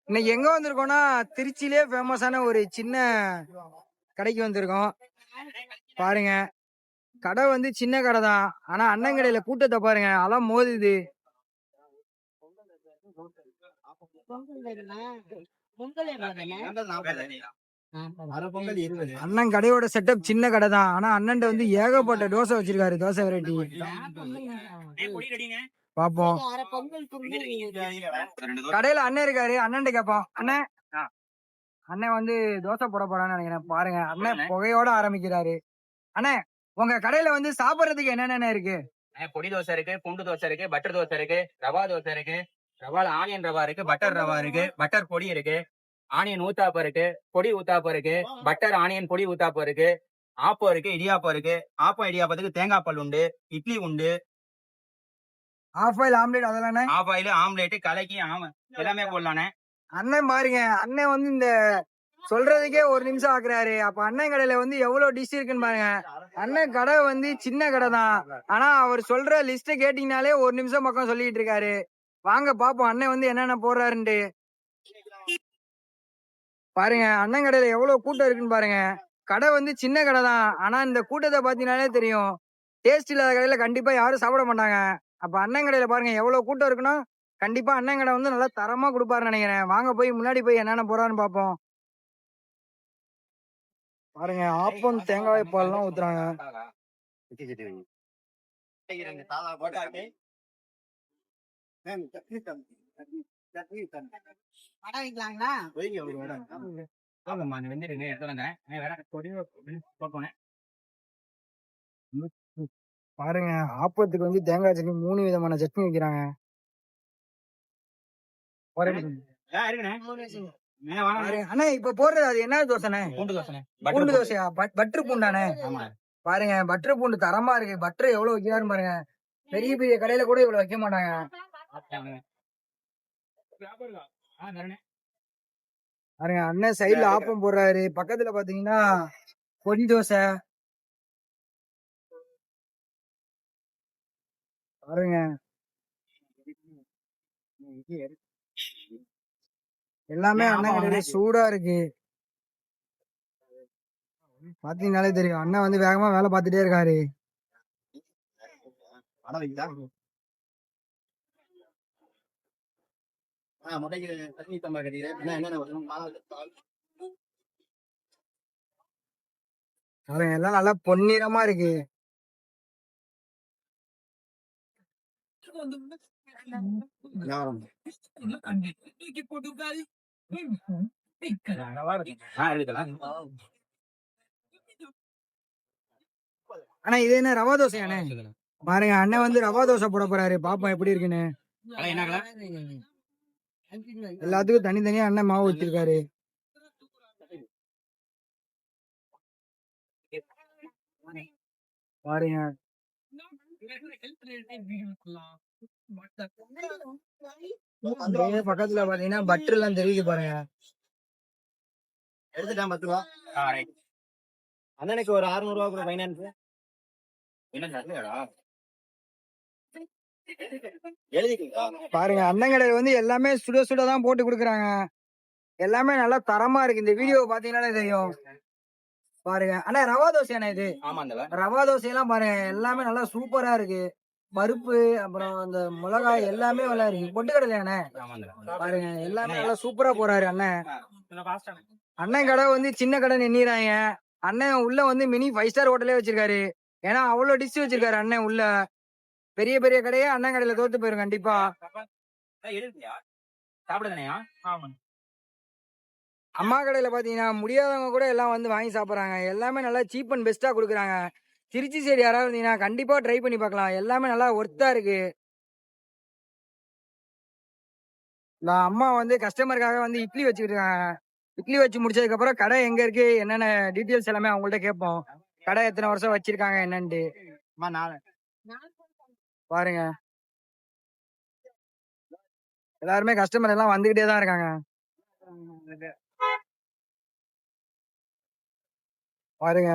இன்னைக்கு எங்க வந்திருக்கோம்னா திருச்சியிலே ஃபேமஸான ஒரு சின்ன கடைக்கு வந்திருக்கோம். பாருங்க, கடை வந்து சின்ன கடை தான். ஆனா அண்ணன் கடையில கூட்டத்தை பாருங்க, அலை மோதுது. அண்ணன் கடையோட செட்டப் சின்ன கடை தான். ஆனா அண்ணன் வந்து ஏகப்பட்ட தோசை வச்சிருக்காரு, தோசை வெரைட்டி. பாப்போம். கடையில அண்ணன் இருக்காரு, அண்ணன் கேட்போம். அண்ணன் அண்ணன் வந்து தோசை போட போறான்னு நினைக்கிறேன். பாருங்க, அண்ணன் புகையோட ஆரம்பிக்கிறாரு. அண்ணே, உங்க கடையில வந்து சாப்பிடுறதுக்கு என்னென்ன இருக்கு? பொடி தோசை இருக்கு, பூண்டு தோசை இருக்கு, பட்டர் தோசை இருக்கு, ரவா தோசை இருக்கு, ரவால ஆனியன் ரவா இருக்கு, பட்டர் ரவா இருக்கு, பட்டர் பொடி இருக்கு, ஆனியன் ஊத்தாப்பம் இருக்கு, பொடி ஊத்தாப்பம் இருக்கு, பட்டர் ஆனியன் பொடி ஊத்தாப்பம் இருக்கு, ஆப்பம் இருக்கு, இடியாப்பம் இருக்கு. ஆப்பம் இடியாப்பத்துக்கு தேங்காய் பால் உண்டு, இட்லி உண்டு, ஆஃப் ஆயில் ஆம்லேட் அதெல்லாம் ஆஃப் ஆயில் ஆம்லேட் கலக்கி எல்லாமே போடலானே. அண்ணன் பாருங்க, அண்ணன் வந்து இந்த சொல்றதுக்கே ஒரு நிமிஷம் ஆக்குறாரு. அப்ப அண்ணன் கடையில வந்து எவ்வளவு டிஷ் இருக்குன்னு பாருங்க. அண்ணன் கடை வந்து சின்ன கடை தான். ஆனா அவர் சொல்ற லிஸ்ட கேட்டீங்கனாலே ஒரு நிமிஷம் பக்கம் சொல்லிட்டு இருக்காரு. வாங்க பாப்போம் அண்ணன் வந்து என்னென்ன போடுறாருன்ட்டு. பாருங்க, அண்ணன் கடையில எவ்வளவு கூட்டம் இருக்குன்னு பாருங்க. கடை வந்து சின்ன கடை தான். ஆனா இந்த கூட்டத்தை பாத்தீங்கன்னாலே தெரியும். டேஸ்ட் இல்லாத கடையில கண்டிப்பா யாரும் சாப்பிட மாட்டாங்க. அப்ப அண்ணன் கடையில பாருங்க எவ்வளவு கூட்டம் இருக்குன்னா கண்டிப்பா அண்ணன் கடை வந்து நல்லா தரமா கொடுப்பாருன்னு நினைக்கிறேன். வாங்க போய் முன்னாடி போய் என்னென்ன போறான்னு பாப்போம். பாருங்க, ஆப்பம் தேங்காய் பால்லாம் ஊத்துறாங்க. பாருங்க, ஆப்பத்துக்கு வந்து தேங்காய் சட்னி 3 விதமான சட்னி வைக்கிறாங்க. அண்ணா இப்ப போடுறது அது என்ன தோசைண்ணே? பூண்டு தோசையா? பட்டர் பூண்டானே? பாருங்க, பட்டர் பூண்டு தரமா இருக்கு. பட்டர் எவ்வளவு வைக்கிறாருன்னு பாருங்க. பெரிய பெரிய கடையில கூட இவ்வளவு வைக்க மாட்டாங்க. பாருங்க, அண்ணன் சைடுல ஆப்பம் போடுறாரு. பக்கத்துல பாத்தீங்கன்னா பொடி தோசை. பாருங்க, எல்லாமே அண்ணன் கடையில சூடா இருக்கு. பாத்தீங்கன்னாலே தெரியும், அண்ணன் வந்து வேகமா வேலை பார்த்துட்டே இருக்காரு. பாருங்க, எல்லாம் நல்லா பொன்னிறமா இருக்கு. ஆனா இது என்ன ரவா தோசையானே? பாருங்க, அண்ணன் வந்து ரவா தோசை போட போறாரு. பாப்போம் எப்படி இருக்குன்னு. எல்லாத்துக்கும் தனித்தனியா அண்ணன் மாவு வச்சிருக்காரு. பாருங்க, பக்கத்துல பாத்தீங்கன்னா பட்டர் எல்லாம் தெரியுது பாருங்க. எடுத்துட்டான் 10 ரூபா. அண்ணனுக்கு ஒரு 600 ரூபா கூட ஃபைனான்ஸ். பாருங்க, அண்ணன் கடையில வந்து எல்லாமே சுட சுட தான் போட்டு கொடுக்குறாங்க. எல்லாமே நல்லா தரமா இருக்கு. இந்த வீடியோ பாத்தீங்கன்னாலே தெரியும். பாருங்க, அண்ணா ரவா தோசை அண்ணா இது. ரவா தோசை எல்லாம் பாருங்க, எல்லாமே நல்லா சூப்பரா இருக்கு. பருப்பு அப்புறம் அந்த மிளகாய் எல்லாமே நல்லா இருக்கு. பொட்டுக்கடலை அண்ணே பாருங்க, எல்லாமே நல்லா சூப்பரா போறாரு அண்ணன். அண்ணன் கடை வந்து சின்ன கடை நின்னுறாங்க. அண்ணன் உள்ள வந்து மினி 5 ஸ்டார் ஹோட்டலே வச்சிருக்காரு. ஏன்னா அவ்வளவு டிஷ் வச்சிருக்காரு அண்ணன் உள்ள. பெரிய பெரிய கடையே அண்ணன் கடையில தோத்து போயிரும் கண்டிப்பா. அம்மா கடையில பாத்தீங்கன்னா முடியாதவங்க கூட எல்லாம் வந்து வாங்கி சாப்பிடுறாங்க. எல்லாமே நல்லா சீப் அண்ட் பெஸ்டா கொடுக்குறாங்க. திருச்சி சைடு யாராவது இருந்தீங்கன்னா கண்டிப்பா ட்ரை பண்ணி பார்க்கலாம். எல்லாமே நல்லா ஒர்த்தா இருக்கு. அம்மா வந்து கஸ்டமருக்காக வந்து இட்லி வச்சுக்கிட்டாங்க. இட்லி வச்சு முடிச்சதுக்கு அப்புறம் கடை எங்க இருக்கு என்னென்ன டீட்டெயில்ஸ் எல்லாமே அவங்கள்ட்ட கேட்போம். கடை எத்தனை வருஷம் வச்சிருக்காங்க என்னன்ட்டு. பாருங்க, எல்லாருமே கஸ்டமர் எல்லாம் வந்துகிட்டே தான் இருக்காங்க. பாருங்க,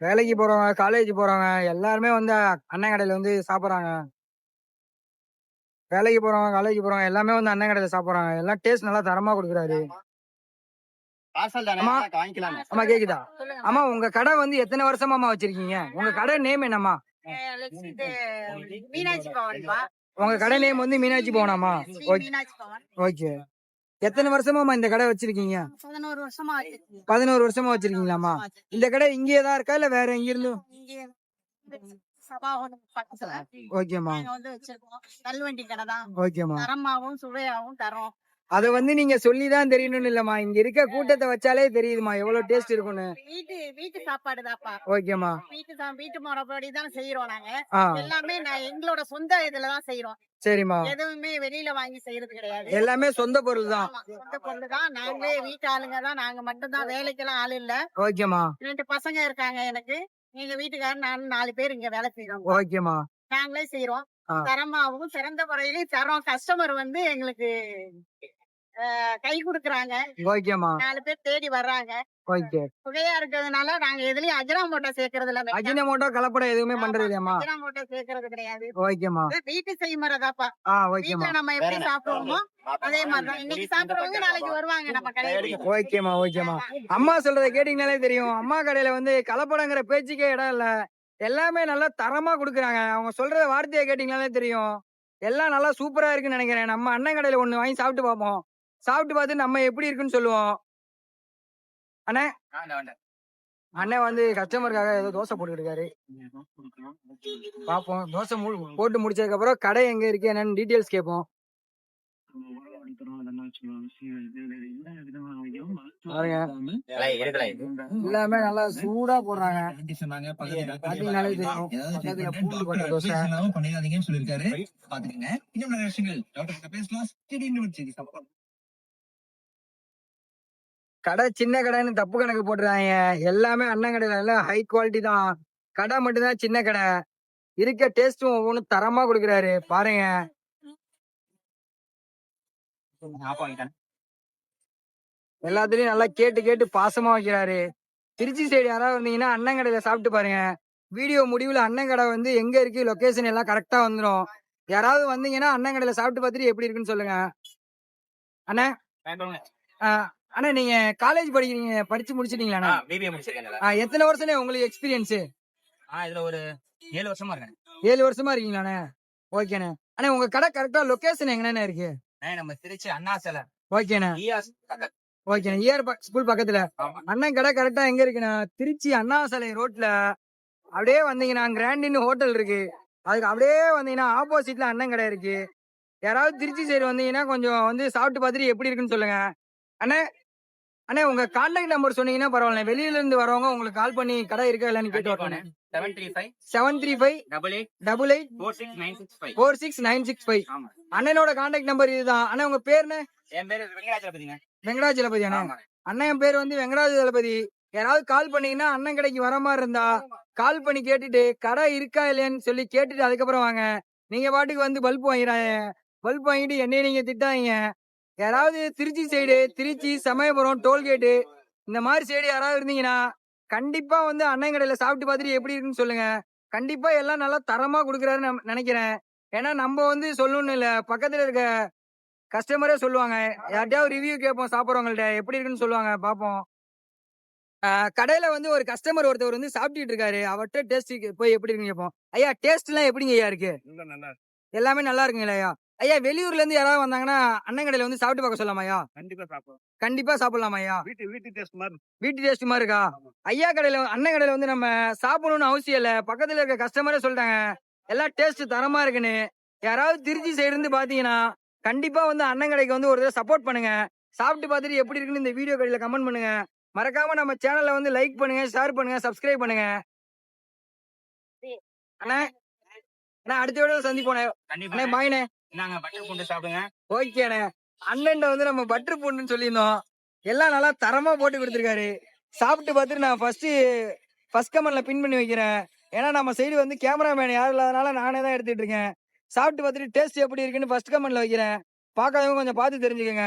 வேலைக்கு போறவங்க காலேஜ் போறவங்க எல்லாருமே வந்து அண்ணன் கடையில வந்து சாப்பிடுறாங்க. வேலைக்கு போறோம், காலேஜ் போறோம் எல்லாமே வந்து அண்ணன் கடையில சாப்பிடுறாங்க. எல்லாம் டேஸ்ட் நல்லா தரமா கொடுக்குறாரு. பார்சல் தானே ஆமா. வாங்கிக்கலாம். ஆமா கேக்குதா? ஆமா உங்க கடை வந்து எத்தனை வருஷமாமா வச்சிருக்கீங்க? உங்க கடை நேம் என்னம்மா? மீனாட்சி பவன்பா. உங்க கடை நேம் வந்து மீனாட்சி பவனாமா? ஸ்ரீ ஓகே. மீனாட்சி பவன். ஓகே. எத்தனை வருஷமாமா இந்த கடை வச்சிருக்கீங்க? 11 வருஷமா ஆச்சு. 11 வருஷமா வச்சிருக்கீங்களாமா? இந்த கடை இங்கேயே தான் இருக்கா இல்ல வேற எங்க இருந்து? இங்கே சபாவனம் பக்கத்துல ஓகேமா. நாங்க வந்து வச்சிருக்கோம். தள்ளுவண்டி கடை தான். ஓகேமா. தரமாவும் சுவையாவும் தரோம். அத வந்து நீங்க சொல்லிதான் தெரியணும்னு இல்லம்மா. இங்க இருக்க கூட்டத்தை வச்சாலே தெரியுதுமா எவ்வளவு டேஸ்ட் இருக்கும்னு. வீட்டு சாப்பாடு தான்ப்பா. ஓகேமா. வீட்டு முறைப்படி தான் செய்யறோம் நாங்க. ஆ எல்லாமே எங்களோட சொந்த இதுலதான் செய்யறோம். சரிம்மா. எதுவுமே வெளியில வாங்கி செய்யறது கிடையாது. எல்லாமே சொந்த பொருள் தான். ஆமா, சொந்த பொருள் தான். நாங்களே வீட்டு ஆளுங்க தான். நாங்க மட்டும் தான். வேலைக்கெல்லாம் ஆள் இல்ல. ஓகேமா. 2 பசங்க இருக்காங்க எனக்கு. எங்க வீட்டுக்காரர் நானும் 4 பேர் இங்க வேலை செய்யறோம். ஓகேமா. நாங்களே செய்யறோம். ஆ. தரமாவும் சிறந்த முறையிலும் தரோம். கஸ்டமர் வந்து எங்களுக்கு கை கொடுக்கறாங்க. ஓகேமா. 4 பேர் தேடி வர்றாங்க. ஓகே. புகையா இருக்கிறதுனால நாங்க எதுலயும் அஜினாமோட்டோ சேர்க்கறது இல்ல. அஜினமோட்டோ கலப்படம் எதுவுமே பண்றது இல்லையாமா? அஜினாமோட்டோ சேர்க்கறது கிடையாது. ஓகேமா. இது வீட்டு செய்முறைதாப்பா. ஓகேமா. வீட்டுல நம்ம எப்படி சாப்பிடுவோமோ அதே மாதிரிதான். இன்னைக்கு சாப்பிடுறவங்க நாளைக்கு வருவாங்க நம்ம கடைக்கு. ஓகேமா. ஓகேமா. அம்மா சொல்றத கேட்டீங்கனாலே தெரியும். அம்மா கடையில வந்து கலப்படங்கிற பேச்சுக்கே இடம் இல்ல. எல்லாமே நல்லா தரமா குடுக்குறாங்க. அவங்க சொல்ற வார்த்தையை கேட்டீங்கனாலே தெரியும். எல்லாம் நல்லா சூப்பரா இருக்குன்னு நினைக்கிறேன். நம்ம அண்ணன் கடையில ஒண்ணு வாங்கி சாப்பிட்டு பார்ப்போம். சாப்பிட்டு பார்த்து நம்ம எப்படி இருக்குன்னு சொல்லுவோம். அண்ணே அண்ணன் வந்து கஸ்டமருக்காக ஏதோ தோசை போட்டுக்கிட்டு இருக்காரு. பாப்போம். தோசை போட்டு முடிச்சதுக்கு அப்புறம் கடை எங்க இருக்கு என்னன்னு டீடைல்ஸ் கேட்போம். பாருங்க எல்லாமே நல்லா சூடா போடுறாங்க. பாத்தீங்கன்னாலே தெரியும். பக்கத்துல பூண்டு போட்ட தோசை. கடை சின்ன கடைன்னு தப்பு கணக்கு போட்டுறாங்க. எல்லாமே அண்ணன் கடையில எல்லாம் ஹை குவாலிட்டி தான். கடை மட்டும்தான் சின்ன கடை. இருக்க டேஸ்டும் ஒவ்வொன்றும் தரமா கொடுக்குறாரு. பாருங்க. எல்லாத்துலயும் நல்லா கேட்டு கேட்டு பாசமா வைக்கிறாரு. திருச்சி சைடு யாராவது வந்தீங்கன்னா அண்ணன் கடையில சாப்பிட்டு பாருங்க. வீடியோ முடிவுல அண்ணன் கடை வந்து எங்க இருக்கு லொகேஷன் எல்லாம் கரெக்டா வந்துடும். யாராவது வந்தீங்கன்னா அண்ணன் கடையில சாப்பிட்டு பார்த்துட்டு எப்படி இருக்குன்னு சொல்லுங்க. அண்ணா அண்ணா நீங்க காலேஜ் படிச்சு முடிச்சிட்டீங்களா? எத்தனை வருஷம் உங்களுக்கு எக்ஸ்பீரியன்ஸ்? இதுல ஒரு 7 வருஷமா இருக்கேன். 7 வருஷமா இருக்கீங்களாண்ணே? ஓகேண்ணே. அண்ணா உங்க கடை கரெக்டா லொகேஷன் எங்கண்ணே இருக்கு? நம்ம திருச்சி அண்ணா சிலை. ஓகேண்ணே. ஓகேண்ணே. ஈஆர் ஸ்கூல் பக்கத்துல. அண்ணன் கடை கரெக்டா எங்க இருக்குண்ணா? திருச்சி அண்ணா சாலை ரோட்ல அப்படியே வந்தீங்கன்னா கிராண்டின்னு ஹோட்டல் இருக்கு. அதுக்கு அப்படியே வந்தீங்கன்னா ஆப்போசிட்ல அண்ணன் கடை இருக்கு. யாராவது திருச்சி சைடு வந்தீங்கன்னா கொஞ்சம் வந்து சாப்பிட்டு பார்த்துட்டு எப்படி இருக்குன்னு சொல்லுங்க. அண்ணே அண்ணே உங்க கான்டாக்ட் நம்பர் சொன்னீங்கன்னா பரவாயில்ல. வெளியில இருந்து வரவங்க உங்களுக்கு கால் பண்ணி கடை இருக்கா இல்லன்னு கேட்டு வரணும். 735 88 46965. அண்ணனோட கான்டாக்ட் நம்பர் இதுதான். அண்ணா உங்க பேருன்னு? என் பேரு வெங்கடாச்சலபதிங்க. வெங்கடாச்சலபதி அண்ணா. அண்ணன் பேர் வந்து வெங்கடாச்சலபதி. யாராவது கால் பண்ணீங்கன்னா அண்ணன் கடைக்கு வர மாதிரி இருந்தா கால் பண்ணி கேட்டுட்டு கடை இருக்கா இல்லையான்னு சொல்லி கேட்டுட்டு அதுக்கப்புறம் வாங்க. நீங்க பாட்டுக்கு வந்து பல்ப் வாங்கிட்டு என்னைய நீங்க திட்டாதீங்க. யாராவது திருச்சி சைடு, திருச்சி சமயபுரம் டோல்கேட்டு இந்த மாதிரி சைடு யாராவது இருந்தீங்கன்னா கண்டிப்பா வந்து அண்ணன் கடையில சாப்பிட்டு பார்த்துட்டு எப்படி இருக்குன்னு சொல்லுங்க. கண்டிப்பா எல்லாம் நல்லா தரமா கொடுக்குறாருன்னு நினைக்கிறேன். ஏன்னா நம்ம வந்து சொல்லணும்னு இல்ல, பக்கத்துல இருக்க கஸ்டமரே சொல்லுவாங்க. யார்ட்டையாவது ரிவ்யூ கேட்போம் சாப்பிட்றவங்கள்ட்ட எப்படி இருக்குன்னு சொல்லுவாங்க. பார்ப்போம். கடையில வந்து ஒரு கஸ்டமர் ஒருத்தவர் வந்து சாப்பிட்டுட்டு இருக்காரு. அவர்கிட்ட டேஸ்ட் போய் எப்படி இருக்குன்னு கேட்போம். ஐயா டேஸ்ட் எல்லாம் எப்படிங்க ஐயா இருக்கு? எல்லாமே நல்லா இருக்குங்களா ஐயா? ஐயா வெளியூர்ல இருந்து யாராவது வந்தாங்கன்னா அண்ணன் கடையில வந்து சாப்பிட்டு பார்க்க சொல்லலாமா? கண்டிப்பா சாப்பிடலாமா ஐயா? வீட்டு டேஸ்ட் மாதிரி இருக்கா? ஐயா கடையில அண்ணன் கடையில வந்து நம்ம சாப்பிடணும்னு அவசியம் இல்ல. பக்கத்துல இருக்க கஸ்டமரே சொல்லிட்டாங்க எல்லாம் டேஸ்ட் தரமா இருக்குன்னு. யாராவது திருச்சி சைடு இருந்து பாத்தீங்கன்னா கண்டிப்பா வந்து அண்ணன் கடைக்கு வந்து ஒரு தடவை சப்போர்ட் பண்ணுங்க. சாப்பிட்டு பார்த்துட்டு எப்படி இருக்குன்னு இந்த வீடியோ கடையில கமெண்ட் பண்ணுங்க. மறக்காம நம்ம சேனல்ல வந்து லைக் பண்ணுங்க, ஷேர் பண்ணுங்க, சப்ஸ்கிரைப் பண்ணுங்க. அண்ணா அடுத்த வீடியோல சந்திப்போம். பாய்ண்ணே. நாங்க பட்டர் பூண்டு சாப்பிடுங்க. ஓகேண்ணே. அண்ணன் வந்து நம்ம பட்டர் பூண்டுன்னு சொல்லியிருந்தோம். எல்லாம் நல்லா தரமா போட்டு கொடுத்துருக்காரு. சாப்பிட்டு பார்த்துட்டு நான் ஃபர்ஸ்ட் கமெண்ட்ல பின் பண்ணி வைக்கிறேன். ஏன்னா நம்ம சைடு வந்து கேமராமேன் யாரும் இல்லாதனால நானே தான் எடுத்துட்டு இருக்கேன். சாப்பிட்டு பார்த்துட்டு டேஸ்ட் எப்படி இருக்குன்னு ஃபர்ஸ்ட் கமெண்ட்ல வைக்கிறேன். பார்க்காதவங்க கொஞ்சம் பார்த்து தெரிஞ்சுக்கோங்க.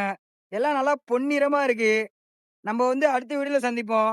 எல்லாம் நல்லா பொன்னிறமா இருக்கு. நம்ம வந்து அடுத்த வீடியோல சந்திப்போம்.